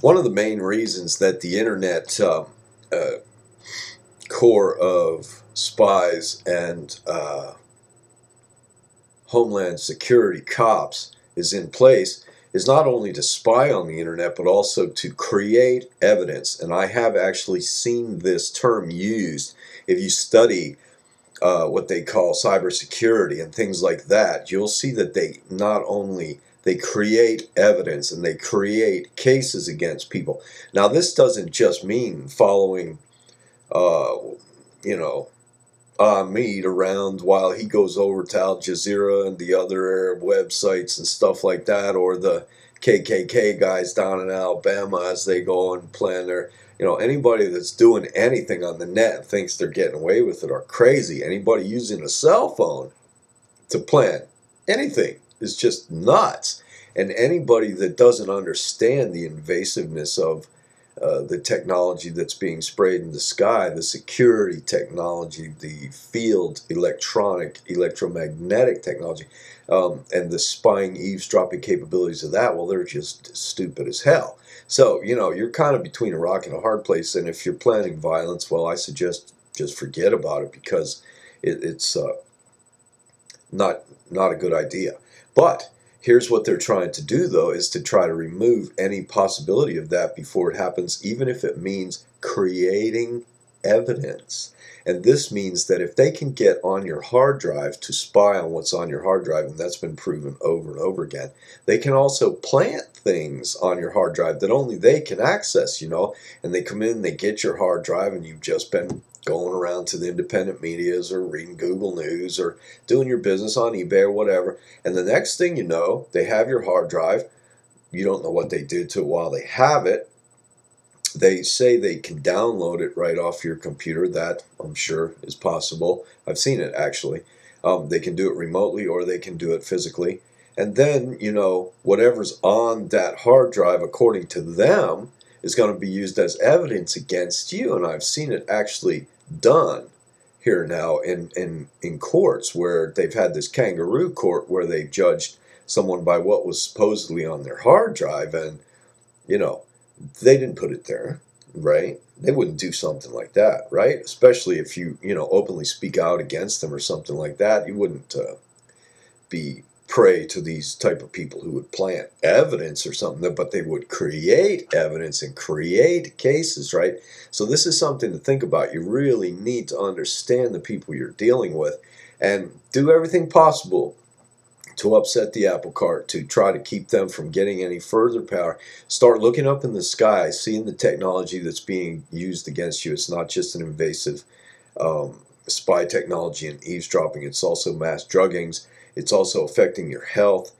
One of the main reasons that the internet core of spies and Homeland Security cops is in place is not only to spy on the internet but also to create evidence. And I have actually seen this term used. If you study what they call cybersecurity and things like that, you'll see that they not only they create evidence and they create cases against people. Now, this doesn't just mean following, uh, you know, Ahmed around while he goes over to Al Jazeera and the other Arab websites and stuff like that, or the KKK guys down in Alabama as they go and plan their, anybody that's doing anything on the net and thinks they're getting away with it are crazy. Anybody using a cell phone to plan anything is just nuts. And anybody that doesn't understand the invasiveness of the technology that's being sprayed in the sky, the security technology, the field electromagnetic technology, and the spying, eavesdropping capabilities of that, well, they're just stupid as hell. So, you're kind of between a rock and a hard place. And if you're planning violence, well, I suggest just forget about it because it's not a good idea. But here's what they're trying to do, though, is to try to remove any possibility of that before it happens, even if it means creating evidence. And this means that if they can get on your hard drive to spy on what's on your hard drive, and that's been proven over and over again, they can also plant things on your hard drive that only they can access, and they come in, they get your hard drive, and you've just been going around to the independent medias or reading Google News or doing your business on eBay or whatever. And the next thing you know, they have your hard drive. You don't know what they did to it while they have it. They say they can download it right off your computer. That, I'm sure, is possible. I've seen it, actually. They can do it remotely or they can do it physically. And then, whatever's on that hard drive, according to them, is going to be used as evidence against you. And I've seen it actually done here now in courts where they've had this kangaroo court where they judged someone by what was supposedly on their hard drive, and they didn't put it there, right? They wouldn't do something like that, right? Especially if you openly speak out against them or something like that. You wouldn't be prey to these type of people who would plant evidence or something, but they would create evidence and create cases, right? So this is something to think about. You really need to understand the people you're dealing with and do everything possible to upset the apple cart, to try to keep them from getting any further power. Start looking up in the sky, seeing the technology that's being used against you. It's not just an invasive spy technology and eavesdropping. It's also mass druggings. It's also affecting your health.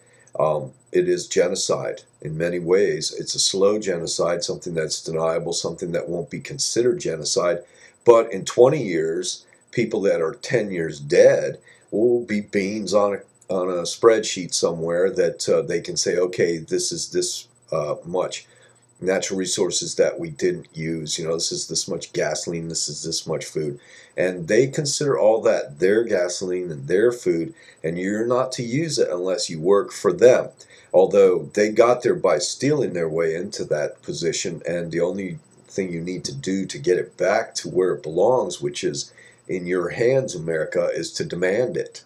It is genocide in many ways. It's a slow genocide, something that's deniable, something that won't be considered genocide. But in 20 years, people that are 10 years dead will be beans on a spreadsheet somewhere that they can say, okay, this is this much natural resources that we didn't use. This is this much gasoline, this is this much food. And they consider all that their gasoline and their food, and you're not to use it unless you work for them. Although they got there by stealing their way into that position, and the only thing you need to do to get it back to where it belongs, which is in your hands, America, is to demand it.